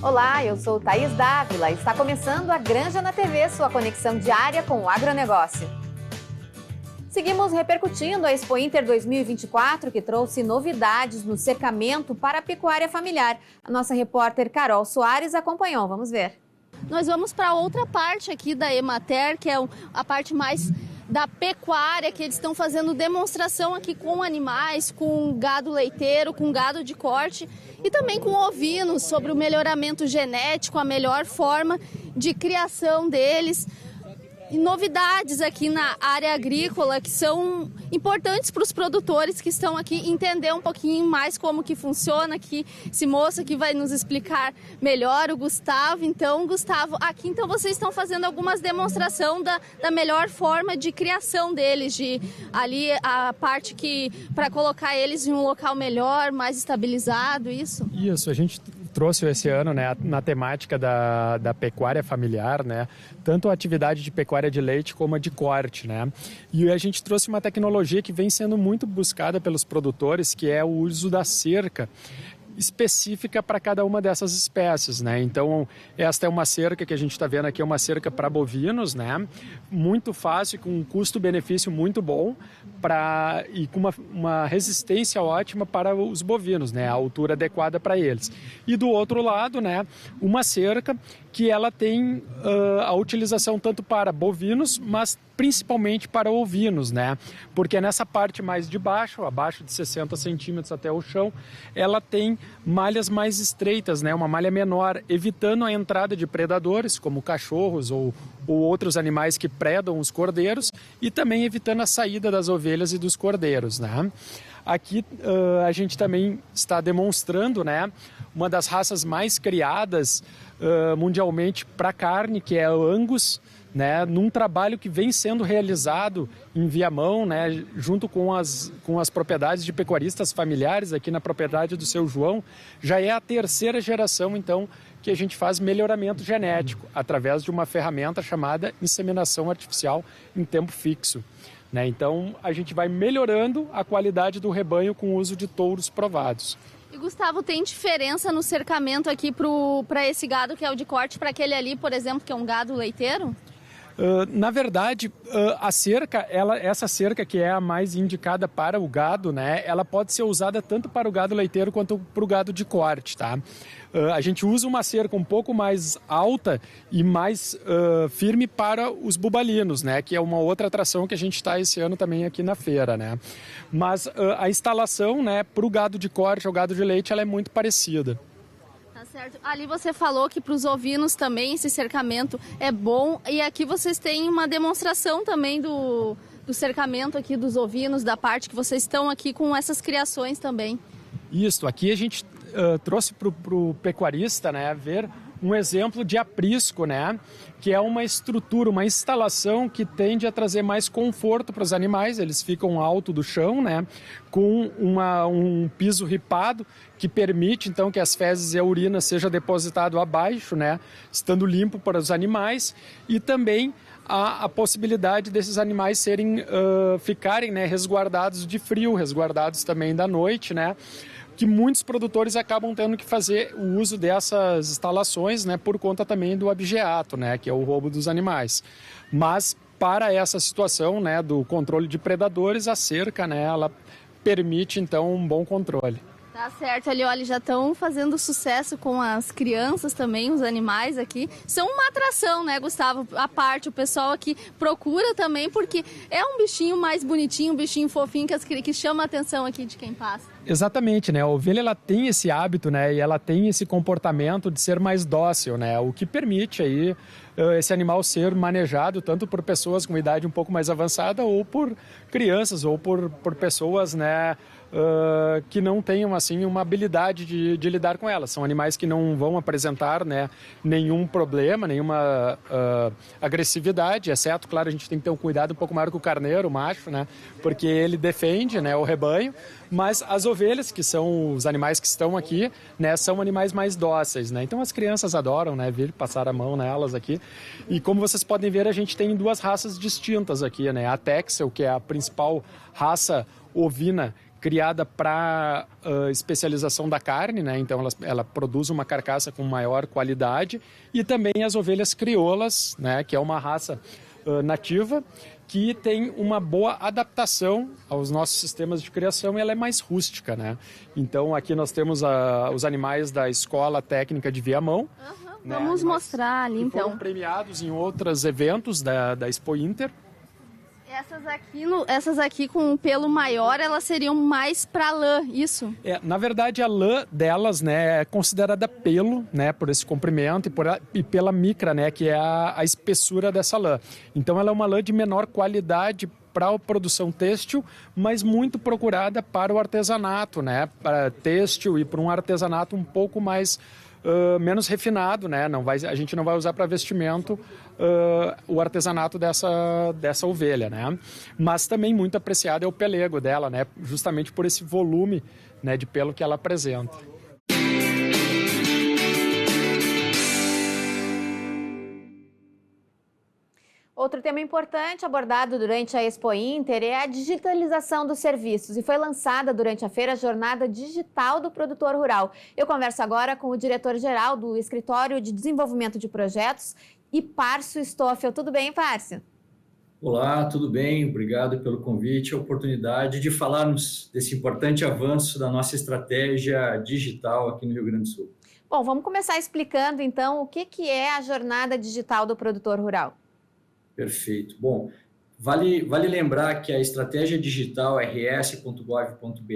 Olá, eu sou Thaís Dávila e está começando a Granja na TV, sua conexão diária com o agronegócio. Seguimos repercutindo a Expo Inter 2024, que trouxe novidades no cercamento para a pecuária familiar. A nossa repórter Carol Soares acompanhou, vamos ver. Nós vamos para outra parte aqui da Emater, que é a parte mais da pecuária, que eles estão fazendo demonstração aqui com animais, com gado leiteiro, com gado de corte e também com ovinos, sobre o melhoramento genético, a melhor forma de criação deles. E novidades aqui na área agrícola que são importantes para os produtores que estão aqui entender um pouquinho mais como que funciona aqui. Esse moço aqui vai nos explicar melhor, o Gustavo. Então, Gustavo, aqui então vocês estão fazendo algumas demonstrações da melhor forma de criação deles, de ali a parte que para colocar eles em um local melhor, mais estabilizado, isso? Isso, a gente trouxe esse ano, né, na temática da pecuária familiar, né, tanto a atividade de pecuária de leite como a de corte, né, e a gente trouxe uma tecnologia que vem sendo muito buscada pelos produtores, que é o uso da cerca específica para cada uma dessas espécies, né? Então, esta é uma cerca que a gente está vendo aqui, é uma cerca para bovinos, né? Muito fácil, com um custo-benefício muito bom e com uma resistência ótima para os bovinos, né? A altura adequada para eles. E do outro lado, né? Uma cerca que ela tem a utilização tanto para bovinos, mas principalmente para ovinos, né? Porque nessa parte mais de baixo, abaixo de 60 centímetros até o chão, ela tem malhas mais estreitas, né? Uma malha menor, evitando a entrada de predadores, como cachorros ou outros animais que predam os cordeiros, e também evitando a saída das ovelhas e dos cordeiros, né? Aqui a gente também está demonstrando, né, uma das raças mais criadas mundialmente para carne, que é o Angus, né, num trabalho que vem sendo realizado em Viamão, né, junto com as propriedades de pecuaristas familiares aqui na propriedade do seu João. Já é a terceira geração, então, que a gente faz melhoramento genético através de uma ferramenta chamada inseminação artificial em tempo fixo, né? Então, a gente vai melhorando a qualidade do rebanho com o uso de touros provados. E, Gustavo, tem diferença no cercamento aqui para esse gado que é o de corte, para aquele ali, por exemplo, que é um gado leiteiro? Na verdade, a cerca, essa cerca que é a mais indicada para o gado, né, ela pode ser usada tanto para o gado leiteiro quanto para o gado de corte, tá? A gente usa uma cerca um pouco mais alta e mais firme para os bubalinos, né, que é uma outra atração que a gente está esse ano também aqui na feira, né? Mas a instalação, né, para o gado de corte ou gado de leite, ela é muito parecida. Tá certo. Ali você falou que para os ovinos também esse cercamento é bom, e aqui vocês têm uma demonstração também do cercamento aqui dos ovinos, da parte que vocês estão aqui com essas criações também. Isso, aqui a gente trouxe para o pecuarista, né, ver um exemplo de aprisco, né, que é uma estrutura, uma instalação que tende a trazer mais conforto para os animais. Eles ficam alto do chão, né, com um piso ripado que permite então que as fezes e a urina seja depositado abaixo, né, estando limpo para os animais, e também a possibilidade desses animais ficarem, né, resguardados de frio, resguardados também da noite, né, que muitos produtores acabam tendo que fazer o uso dessas instalações, né, por conta também do abigeato, né, que é o roubo dos animais. Mas para essa situação, né, do controle de predadores, a cerca, né, ela permite então um bom controle. Tá certo, ali, olha, já estão fazendo sucesso com as crianças também, os animais aqui. São uma atração, né, Gustavo? A parte, o pessoal aqui procura também, porque é um bichinho mais bonitinho, um bichinho fofinho que chama a atenção aqui de quem passa. Exatamente, né? A ovelha, ela tem esse hábito, né? E ela tem esse comportamento de ser mais dócil, né? O que permite aí esse animal ser manejado tanto por pessoas com idade um pouco mais avançada, ou por crianças, ou por pessoas, né, que não tenham assim uma habilidade de lidar com elas. São animais que não vão apresentar, né, nenhum problema, nenhuma agressividade, exceto, claro, a gente tem que ter um cuidado um pouco maior com o carneiro, o macho, né, porque ele defende, né, o rebanho. Mas as ovelhas, que são os animais que estão aqui, né, são animais mais dóceis, né? Então as crianças adoram, né, vir passar a mão nelas aqui. E como vocês podem ver, a gente tem duas raças distintas aqui, né? A Texel, que é a principal raça ovina criada para especialização da carne, né? Então ela produz uma carcaça com maior qualidade, e também as ovelhas crioulas, né? Que é uma raça nativa que tem uma boa adaptação aos nossos sistemas de criação, e ela é mais rústica, né? Então aqui nós temos os animais da Escola Técnica de Viamão. Né? Vamos mostrar ali então. Foram premiados em outros eventos da Expo Inter. Essas aqui com um pelo maior, elas seriam mais para lã, isso? Na verdade, a lã delas, né, é considerada pelo, né, por esse comprimento e pela micra, né, que é a espessura dessa lã. Então, ela é uma lã de menor qualidade para a produção têxtil, mas muito procurada para o artesanato, né, para têxtil e para um artesanato um pouco mais menos refinado, né? A gente não vai usar para vestimento o artesanato dessa ovelha, né? Mas também muito apreciado é o pelego dela, né? Justamente por esse volume, né, de pelo que ela apresenta. Outro tema importante abordado durante a Expo Inter é a digitalização dos serviços, e foi lançada durante a feira a Jornada Digital do Produtor Rural. Eu converso agora com o diretor-geral do Escritório de Desenvolvimento de Projetos, Párcio Stoffel. Tudo bem, Párcio? Olá, tudo bem? Obrigado pelo convite e a oportunidade de falarmos desse importante avanço da nossa estratégia digital aqui no Rio Grande do Sul. Bom, vamos começar explicando então o que é a Jornada Digital do Produtor Rural. Perfeito. Bom, vale lembrar que a estratégia digital rs.gov.br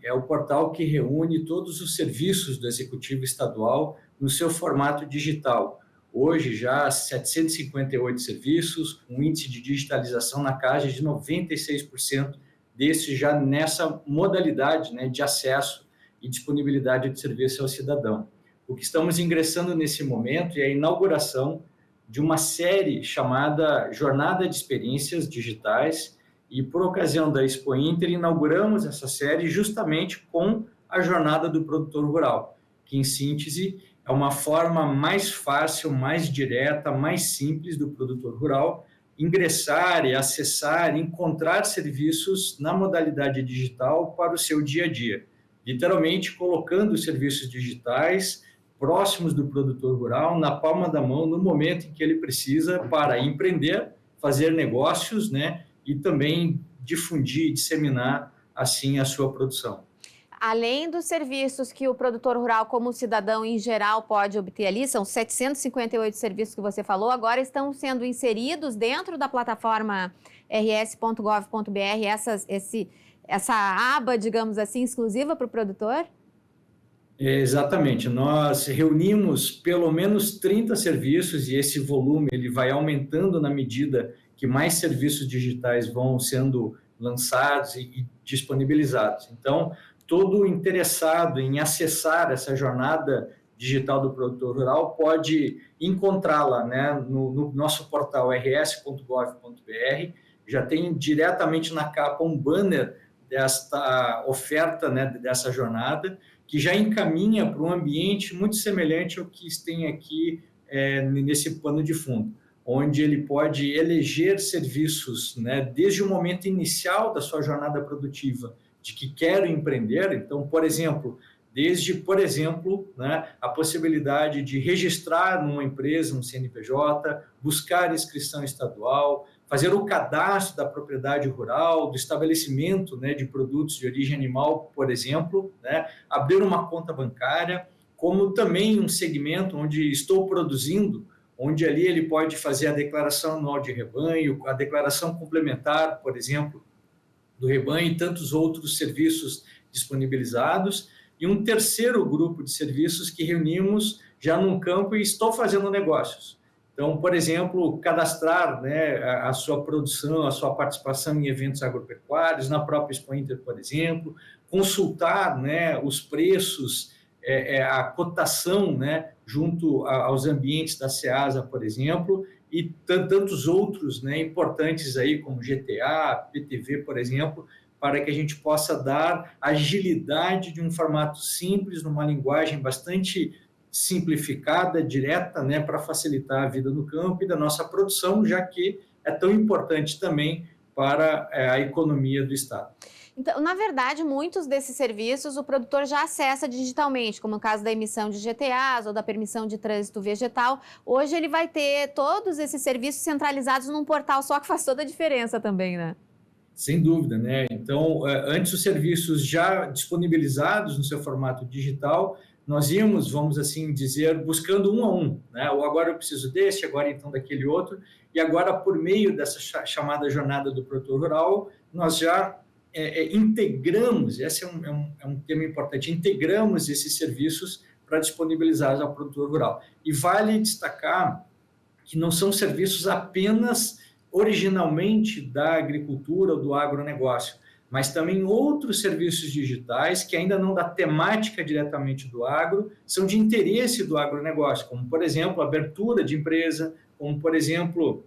é o portal que reúne todos os serviços do Executivo Estadual no seu formato digital. Hoje, já 758 serviços, um índice de digitalização na casa de 96%, desses já nessa modalidade, né, de acesso e disponibilidade de serviço ao cidadão. O que estamos ingressando nesse momento é a inauguração de uma série chamada Jornada de Experiências Digitais, e por ocasião da Expo Inter inauguramos essa série justamente com a Jornada do Produtor Rural, que em síntese é uma forma mais fácil, mais direta, mais simples do produtor rural ingressar e acessar, encontrar serviços na modalidade digital para o seu dia a dia, literalmente colocando os serviços digitais próximos do produtor rural, na palma da mão, no momento em que ele precisa para empreender, fazer negócios, né, e também difundir e disseminar, assim, a sua produção. Além dos serviços que o produtor rural, como cidadão em geral, pode obter ali, são 758 serviços que você falou, agora estão sendo inseridos dentro da plataforma rs.gov.br, essa aba, digamos assim, exclusiva para o produtor? Exatamente, nós reunimos pelo menos 30 serviços, e esse volume ele vai aumentando na medida que mais serviços digitais vão sendo lançados e disponibilizados. Então, todo interessado em acessar essa jornada digital do produtor rural pode encontrá-la, né, no nosso portal rs.gov.br. Já tem diretamente na capa um banner desta oferta, né, dessa jornada, que já encaminha para um ambiente muito semelhante ao que tem aqui nesse pano de fundo, onde ele pode eleger serviços, né, desde o momento inicial da sua jornada produtiva, de que quero empreender. Então, por exemplo, né, a possibilidade de registrar numa empresa, um CNPJ, buscar inscrição estadual, fazer o cadastro da propriedade rural, do estabelecimento, né, de produtos de origem animal, por exemplo, né, abrir uma conta bancária, como também um segmento onde estou produzindo, onde ali ele pode fazer a declaração anual de rebanho, a declaração complementar, por exemplo, do rebanho, e tantos outros serviços disponibilizados. E um terceiro grupo de serviços que reunimos já num campo e estou fazendo negócios. Então, por exemplo, cadastrar, né, a sua produção, a sua participação em eventos agropecuários, na própria Expo Inter, por exemplo, consultar, né, os preços, a cotação, né, junto aos ambientes da Ceasa, por exemplo, e tantos outros, né, importantes aí, como GTA, PTV, por exemplo, para que a gente possa dar agilidade de um formato simples, numa linguagem bastante simplificada, direta, né, para facilitar a vida no campo e da nossa produção, já que é tão importante também para a economia do Estado. Então, na verdade, muitos desses serviços o produtor já acessa digitalmente, como no caso da emissão de GTAs ou da permissão de trânsito vegetal. Hoje ele vai ter todos esses serviços centralizados num portal só, que faz toda a diferença também, né? Sem dúvida, né? Então, antes os serviços já disponibilizados no seu formato digital, nós íamos, vamos assim dizer, buscando um a um, né? Ou agora eu preciso desse, agora então daquele outro, e agora por meio dessa chamada jornada do produtor rural, nós já integramos, esse é um tema importante, integramos esses serviços para disponibilizar ao produtor rural. E vale destacar que não são serviços apenas originalmente da agricultura ou do agronegócio, mas também outros serviços digitais que ainda não da temática diretamente do agro, são de interesse do agronegócio, como, por exemplo, abertura de empresa, como, por exemplo,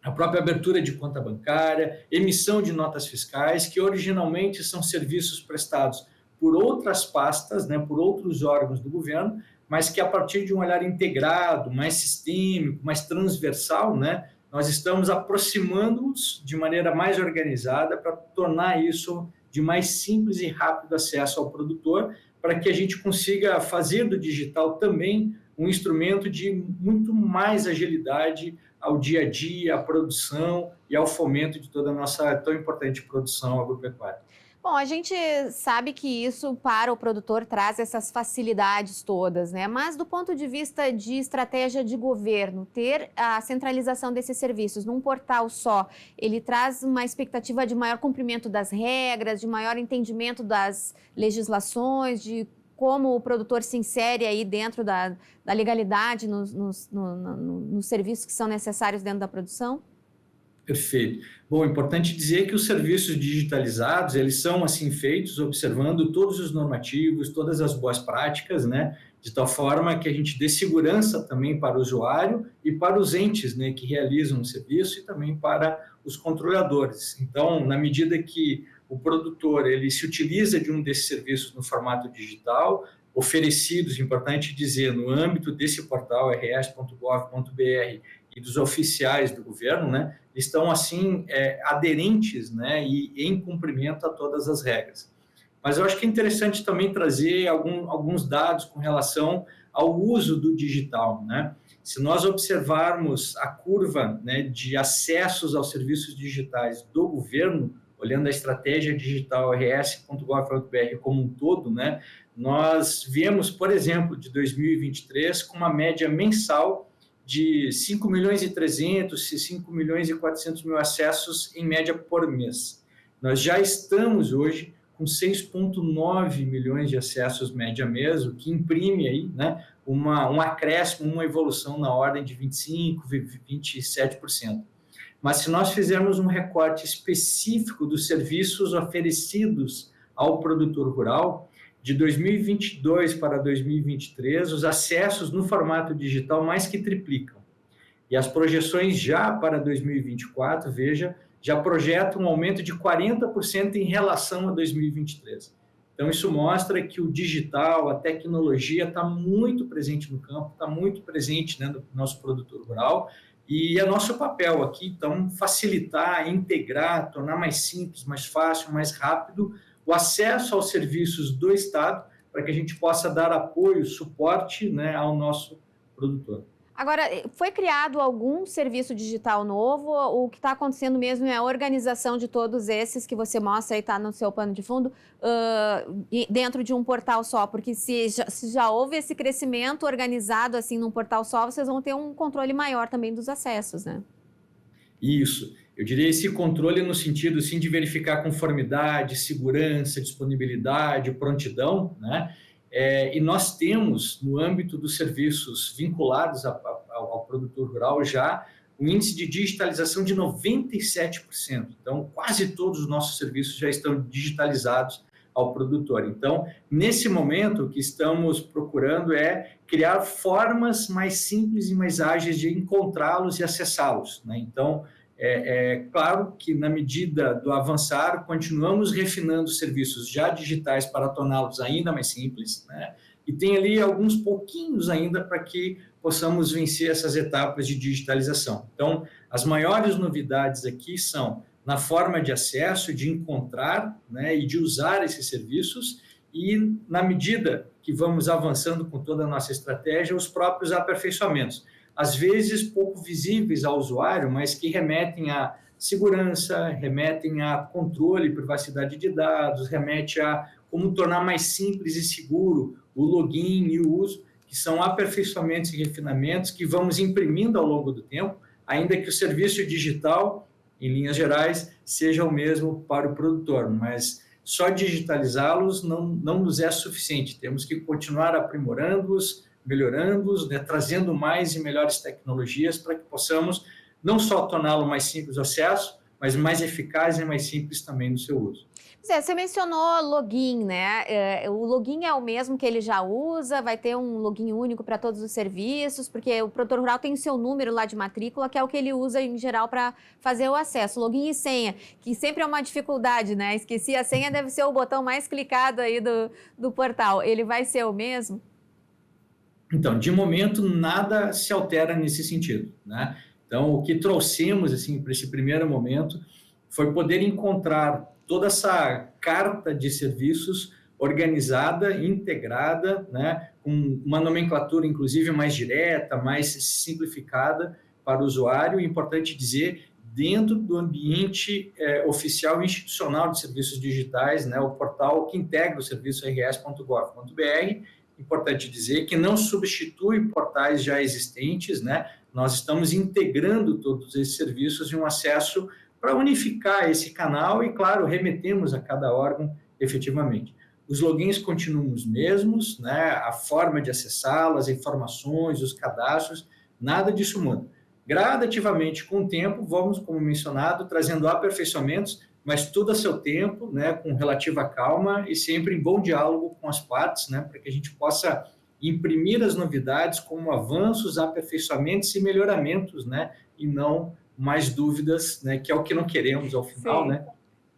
a própria abertura de conta bancária, emissão de notas fiscais, que originalmente são serviços prestados por outras pastas, né, por outros órgãos do governo, mas que a partir de um olhar integrado, mais sistêmico, mais transversal, né, nós estamos aproximando-os de maneira mais organizada para tornar isso de mais simples e rápido acesso ao produtor, para que a gente consiga fazer do digital também um instrumento de muito mais agilidade ao dia a dia, à produção e ao fomento de toda a nossa tão importante produção agropecuária. Bom, a gente sabe que isso para o produtor traz essas facilidades todas, né? Mas do ponto de vista de estratégia de governo, ter a centralização desses serviços num portal só, ele traz uma expectativa de maior cumprimento das regras, de maior entendimento das legislações, de como o produtor se insere aí dentro da legalidade nos serviços que são necessários dentro da produção? Perfeito. Bom, é importante dizer que os serviços digitalizados, eles são assim feitos observando todos os normativos, todas as boas práticas, né? De tal forma que a gente dê segurança também para o usuário e para os entes, né, que realizam o serviço e também para os controladores. Então, na medida que o produtor ele se utiliza de um desses serviços no formato digital, oferecidos, importante dizer, no âmbito desse portal rs.gov.br e dos oficiais do governo, né, estão assim aderentes, né, e em cumprimento a todas as regras. Mas eu acho que é interessante também trazer alguns dados com relação ao uso do digital, né? Se nós observarmos a curva, né, de acessos aos serviços digitais do governo, olhando a estratégia digital rs.gov.br como um todo, né, nós viemos, por exemplo, de 2023 com uma média mensal de 5 milhões e 300 e 5 milhões e 400 mil acessos em média por mês. Nós já estamos hoje com 6,9 milhões de acessos média mês, o que imprime aí, né, um acréscimo, uma evolução na ordem de 25%, 27%. Mas se nós fizermos um recorte específico dos serviços oferecidos ao produtor rural, de 2022 para 2023, os acessos no formato digital mais que triplicam. E as projeções já para 2024, veja, já projetam um aumento de 40% em relação a 2023. Então, isso mostra que o digital, a tecnologia está muito presente no campo, está muito presente, né, no nosso produtor rural, e é nosso papel aqui, então, facilitar, integrar, tornar mais simples, mais fácil, mais rápido o acesso aos serviços do Estado, para que a gente possa dar apoio, suporte, né, ao nosso produtor. Agora, foi criado algum serviço digital novo? O que está acontecendo mesmo é a organização de todos esses que você mostra aí, está no seu pano de fundo, dentro de um portal só? Porque se já houve esse crescimento organizado assim num portal só, vocês vão ter um controle maior também dos acessos, né? Isso. Eu diria esse controle no sentido, sim, de verificar conformidade, segurança, disponibilidade, prontidão, né? E nós temos, no âmbito dos serviços vinculados ao produtor rural, já um índice de digitalização de 97%. Então, quase todos os nossos serviços já estão digitalizados ao produtor. Então, nesse momento, o que estamos procurando é criar formas mais simples e mais ágeis de encontrá-los e acessá-los, né? Então, claro que, na medida do avançar, continuamos refinando os serviços já digitais para torná-los ainda mais simples, né? E tem ali alguns pouquinhos ainda para que possamos vencer essas etapas de digitalização. Então, as maiores novidades aqui são na forma de acesso, de encontrar, né, e de usar esses serviços, e na medida que vamos avançando com toda a nossa estratégia, os próprios aperfeiçoamentos, às vezes pouco visíveis ao usuário, mas que remetem a segurança, remetem a controle e privacidade de dados, remete a como tornar mais simples e seguro o login e o uso, que são aperfeiçoamentos e refinamentos que vamos imprimindo ao longo do tempo, ainda que o serviço digital, em linhas gerais, seja o mesmo para o produtor, mas só digitalizá-los não nos é suficiente, temos que continuar aprimorando-os, melhorando-os, né, trazendo mais e melhores tecnologias para que possamos não só torná-lo mais simples o acesso, mas mais eficaz e mais simples também no seu uso. Zé, você mencionou login, né? O login é o mesmo que ele já usa, vai ter um login único para todos os serviços, porque o produtor rural tem o seu número lá de matrícula, que é o que ele usa em geral para fazer o acesso. Login e senha, que sempre é uma dificuldade, né? Esqueci a senha, deve ser o botão mais clicado aí do portal. Ele vai ser o mesmo? Então, de momento, nada se altera nesse sentido, né? Então, o que trouxemos assim, para esse primeiro momento foi poder encontrar toda essa carta de serviços organizada, integrada, né, com uma nomenclatura, inclusive, mais direta, mais simplificada para o usuário. Importante dizer, dentro do ambiente oficial e institucional de serviços digitais, né, o portal que integra o serviço rs.gov.br. Importante dizer que não substitui portais já existentes, né? Nós estamos integrando todos esses serviços em um acesso para unificar esse canal e, claro, remetemos a cada órgão efetivamente. Os logins continuam os mesmos, né? A forma de acessá-los, as informações, os cadastros, nada disso muda. Gradativamente, com o tempo, vamos, como mencionado, trazendo aperfeiçoamentos, mas tudo a seu tempo, né, com relativa calma e sempre em bom diálogo com as partes, né, para que a gente possa imprimir as novidades como avanços, aperfeiçoamentos e melhoramentos, né, e não mais dúvidas, né, que é o que não queremos ao final, né,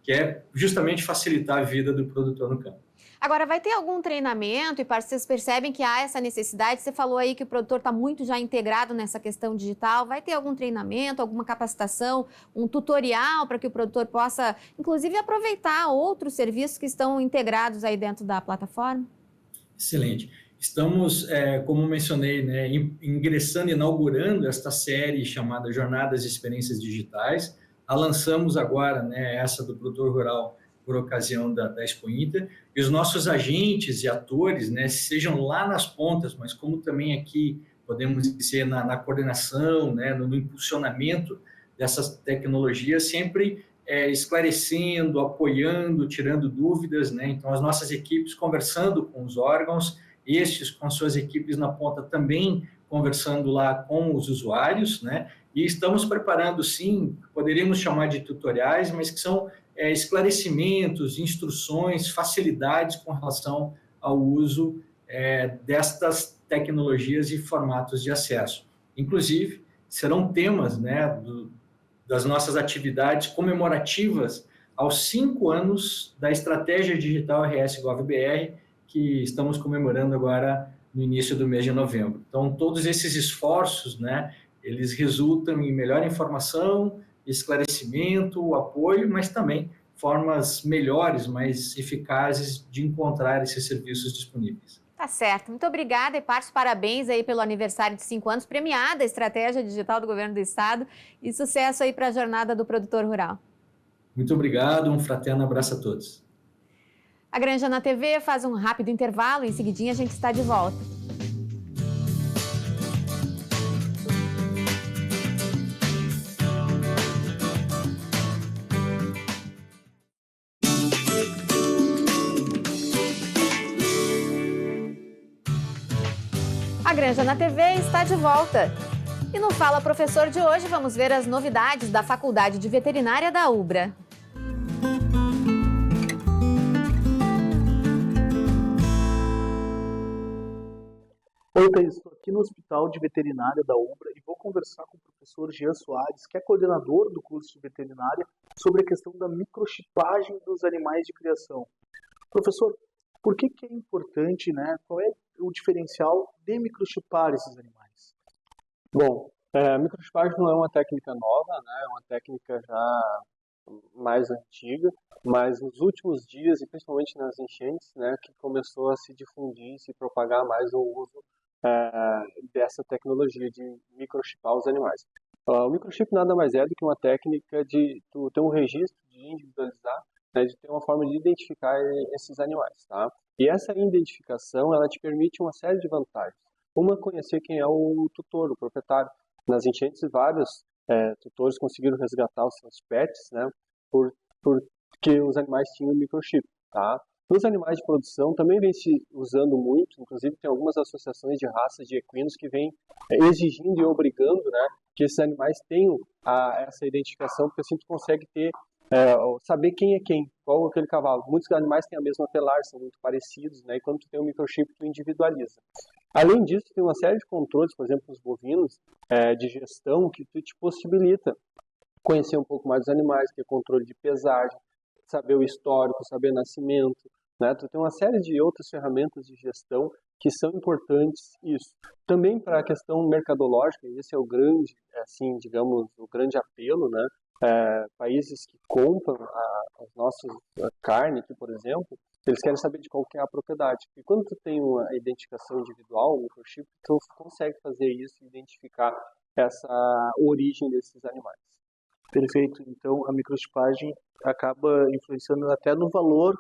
que é justamente facilitar a vida do produtor no campo. Agora, vai ter algum treinamento e vocês percebem que há essa necessidade? Você falou aí que o produtor está muito já integrado nessa questão digital. Vai ter algum treinamento, alguma capacitação, um tutorial para que o produtor possa, inclusive, aproveitar outros serviços que estão integrados aí dentro da plataforma? Excelente. Estamos, como mencionei, né, ingressando, inaugurando esta série chamada Jornadas e Experiências Digitais. A lançamos agora, né, essa do produtor rural, por ocasião da Expo Inter, e os nossos agentes e atores, né, sejam lá nas pontas, mas como também aqui podemos ser na coordenação, né, no impulsionamento dessas tecnologias, sempre esclarecendo, apoiando, tirando dúvidas, né? Então, as nossas equipes conversando com os órgãos, estes com suas equipes na ponta também conversando lá com os usuários, né? E estamos preparando, sim, poderíamos chamar de tutoriais, mas que são esclarecimentos, instruções, facilidades com relação ao uso destas tecnologias e formatos de acesso. Inclusive, serão temas, né, das nossas atividades comemorativas aos 5 anos da Estratégia Digital RS-Gov.br, que estamos comemorando agora no início do mês de novembro. Então, todos esses esforços, né, eles resultam em melhor informação, esclarecimento, apoio, mas também formas melhores, mais eficazes de encontrar esses serviços disponíveis. Tá certo. Muito obrigada e parabéns aí pelo aniversário de 5 anos, premiada a estratégia digital do Governo do Estado e sucesso aí para a jornada do produtor rural. Muito obrigado, um fraterno abraço a todos. A Granja na TV faz um rápido intervalo, em seguidinha a gente está de volta. A Granja na TV está de volta. E no Fala Professor de hoje vamos ver as novidades da Faculdade de Veterinária da UBRA. Oi, Thaís, estou aqui no Hospital de Veterinária da UBRA e vou conversar com o professor Jean Soares, que é coordenador do curso de veterinária, sobre a questão da microchipagem dos animais de criação. Professor, por que é importante, né? Qual é o diferencial de microchipar esses animais? Bom, microchipagem não é uma técnica nova, né? É uma técnica já mais antiga, mas nos últimos dias, e principalmente nas enchentes, né, que começou a se difundir, se propagar mais o uso dessa tecnologia de microchipar os animais. O microchip nada mais é do que uma técnica de tu ter um registro, de individualizar, né, de ter uma forma de identificar esses animais, tá? E essa identificação, ela te permite uma série de vantagens. Uma, conhecer quem é o tutor, o proprietário. Nas enchentes, vários tutores conseguiram resgatar os seus pets, né, porque os animais tinham microchip, tá? Nos animais de produção também vem se usando muito, inclusive tem algumas associações de raças de equinos que vêm exigindo e obrigando, né, que esses animais tenham essa identificação, porque assim tu consegue ter, saber quem é quem, qual é aquele cavalo. Muitos animais têm a mesma pelar, são muito parecidos, né, e quando tu tem um microchip tu individualiza. Além disso, tem uma série de controles, por exemplo, nos bovinos, de gestão, que te possibilita conhecer um pouco mais dos animais, ter controle de pesagem, saber o histórico, saber nascimento, né? Tu tem uma série de outras ferramentas de gestão que são importantes isso. Também para a questão mercadológica, esse é o grande, assim, digamos, o grande apelo, né? Países que compram a nossa carne, aqui, por exemplo, eles querem saber de qual que é a propriedade. E quando tu tem uma identificação individual, um microchip, tu consegue fazer isso e identificar essa origem desses animais. Perfeito. Então, a microchipagem acaba influenciando até no valor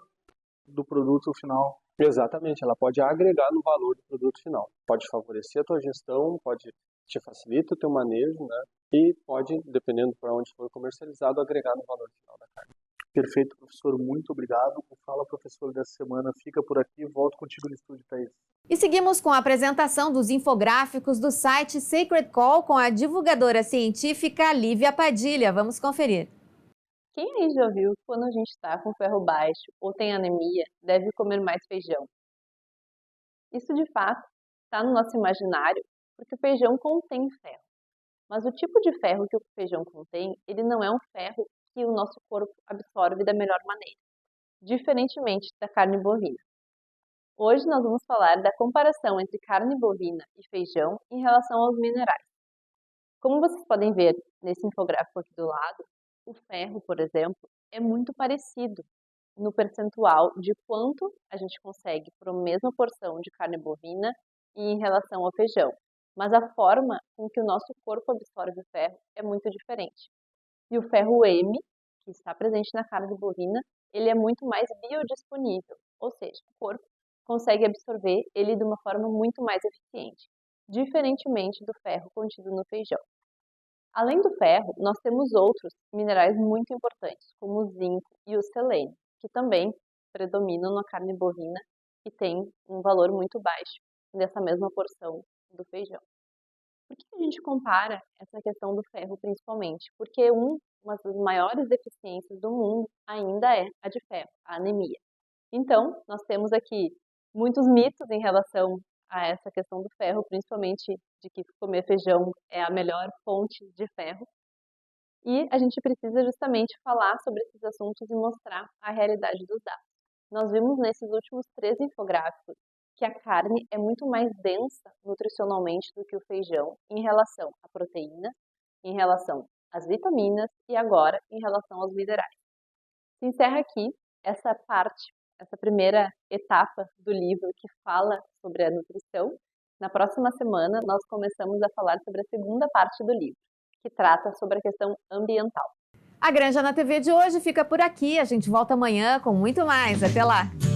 do produto final. Exatamente, ela pode agregar no valor do produto final. Pode favorecer a tua gestão, pode te facilitar o teu manejo, né? E pode, dependendo para onde for comercializado, agregar no valor final da carne. Perfeito, professor. Muito obrigado. O Fala Professor dessa semana fica por aqui. Volto contigo no estúdio, Thaís. E seguimos com a apresentação dos infográficos do site Sacred Call com a divulgadora científica Lívia Padilha. Vamos conferir. Quem aí já viu que quando a gente está com ferro baixo ou tem anemia, deve comer mais feijão? Isso de fato está no nosso imaginário porque o feijão contém ferro. Mas o tipo de ferro que o feijão contém, ele não é um ferro que o nosso corpo absorve da melhor maneira, diferentemente da carne bovina. Hoje nós vamos falar da comparação entre carne bovina e feijão em relação aos minerais. Como vocês podem ver nesse infográfico aqui do lado, o ferro, por exemplo, é muito parecido no percentual de quanto a gente consegue por uma mesma porção de carne bovina e em relação ao feijão. Mas a forma com que o nosso corpo absorve o ferro é muito diferente. E o ferro M, que está presente na carne bovina, ele é muito mais biodisponível, ou seja, o corpo consegue absorver ele de uma forma muito mais eficiente, diferentemente do ferro contido no feijão. Além do ferro, nós temos outros minerais muito importantes, como o zinco e o selênio, que também predominam na carne bovina e têm um valor muito baixo dessa mesma porção do feijão. Por que a gente compara essa questão do ferro principalmente? Porque uma das maiores deficiências do mundo ainda é a de ferro, a anemia. Então, nós temos aqui muitos mitos em relação a essa questão do ferro, principalmente de que comer feijão é a melhor fonte de ferro. E a gente precisa justamente falar sobre esses assuntos e mostrar a realidade dos dados. Nós vimos nesses últimos 3 infográficos que a carne é muito mais densa nutricionalmente do que o feijão em relação à proteína, em relação às vitaminas e agora em relação aos minerais. Se encerra aqui essa parte, essa primeira etapa do livro que fala sobre a nutrição. Na próxima semana nós começamos a falar sobre a segunda parte do livro, que trata sobre a questão ambiental. A Granja na TV de hoje fica por aqui. A gente volta amanhã com muito mais. Até lá!